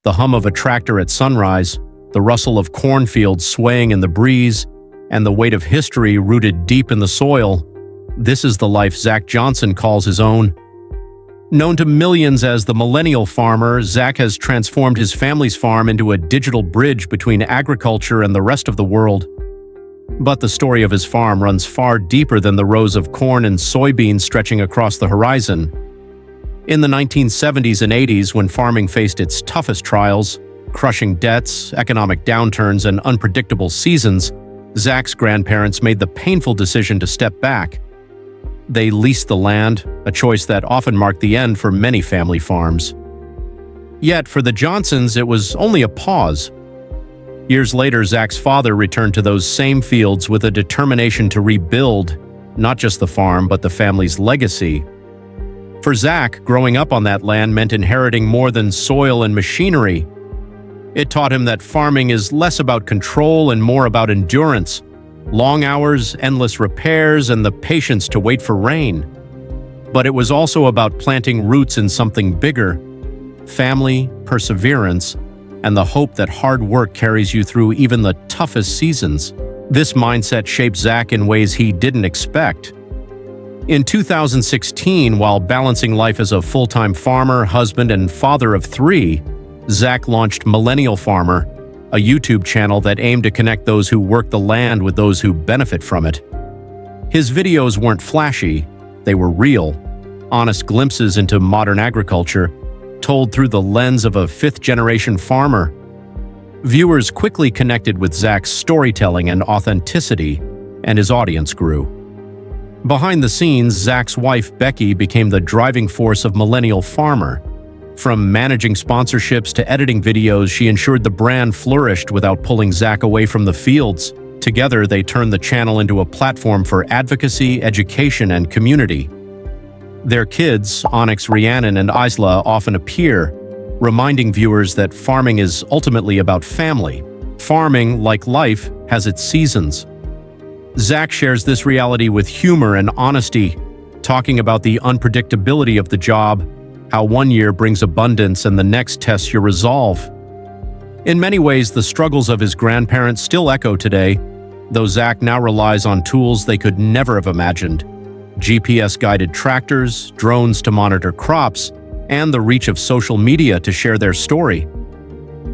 The hum of a tractor at sunrise, the rustle of cornfields swaying in the breeze, and the weight of history rooted deep in the soil. This is the life Zach Johnson calls his own. Known to millions as the Millennial Farmer, Zach has transformed his family's farm into a digital bridge between agriculture and the rest of the world. But the story of his farm runs far deeper than the rows of corn and soybeans stretching across the horizon. In the 1970s and 80s, when farming faced its toughest trials, crushing debts, economic downturns, and unpredictable seasons, Zach's grandparents made the painful decision to step back. They leased the land, a choice that often marked the end for many family farms. Yet, for the Johnsons, it was only a pause. Years later, Zach's father returned to those same fields with a determination to rebuild not just the farm, but the family's legacy. For Zach, growing up on that land meant inheriting more than soil and machinery. It taught him that farming is less about control and more about endurance. Long hours, endless repairs, and the patience to wait for rain. But it was also about planting roots in something bigger: family, perseverance, and the hope that hard work carries you through even the toughest seasons. This mindset shaped Zach in ways he didn't expect. In 2016, while balancing life as a full-time farmer, husband, and father of 3, Zach launched Millennial Farmer, a YouTube channel that aimed to connect those who work the land with those who benefit from it. His videos weren't flashy, they were real, honest glimpses into modern agriculture, told through the lens of a fifth-generation farmer. Viewers quickly connected with Zach's storytelling and authenticity, and his audience grew. Behind the scenes, Zach's wife, Becky, became the driving force of Millennial Farmer. From managing sponsorships to editing videos, she ensured the brand flourished without pulling Zach away from the fields. Together, they turned the channel into a platform for advocacy, education, and community. Their kids, Onyx, Rhiannon, and Isla, often appear, reminding viewers that farming is ultimately about family. Farming, like life, has its seasons. Zach shares this reality with humor and honesty, talking about the unpredictability of the job, how one year brings abundance and the next tests your resolve. In many ways, the struggles of his grandparents still echo today, though Zach now relies on tools they could never have imagined: GPS-guided tractors, drones to monitor crops, and the reach of social media to share their story.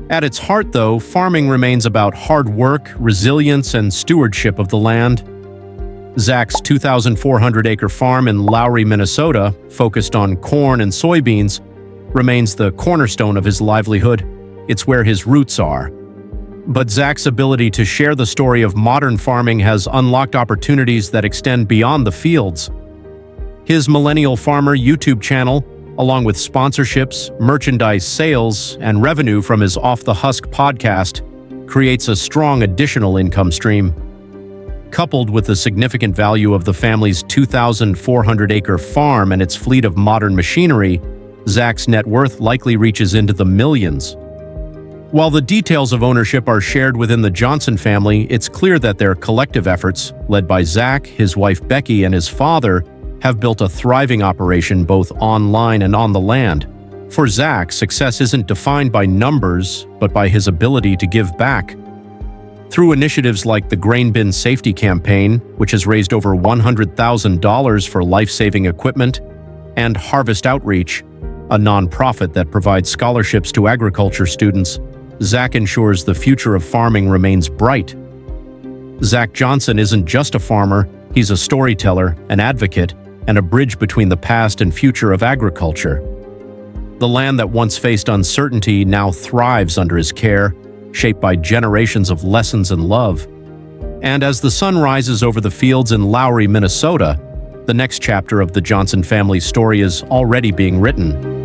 At its heart, though, farming remains about hard work, resilience, and stewardship of the land. Zach's 2,400-acre farm in Lowry, Minnesota, focused on corn and soybeans, remains the cornerstone of his livelihood. It's where his roots are. But Zach's ability to share the story of modern farming has unlocked opportunities that extend beyond the fields. His Millennial Farmer YouTube channel, along with sponsorships, merchandise sales, and revenue from his Off the Husk podcast, creates a strong additional income stream. Coupled with the significant value of the family's 2,400-acre farm and its fleet of modern machinery, Zach's net worth likely reaches into the millions. While the details of ownership are shared within the Johnson family, it's clear that their collective efforts, led by Zach, his wife Becky, and his father, have built a thriving operation both online and on the land. For Zach, success isn't defined by numbers, but by his ability to give back. Through initiatives like the Grain Bin Safety Campaign, which has raised over $100,000 for life-saving equipment, and Harvest Outreach, a nonprofit that provides scholarships to agriculture students, Zach ensures the future of farming remains bright. Zach Johnson isn't just a farmer, he's a storyteller, an advocate, and a bridge between the past and future of agriculture. The land that once faced uncertainty now thrives under his care, shaped by generations of lessons and love. And as the sun rises over the fields in Lowry, Minnesota, the next chapter of the Johnson family's story is already being written.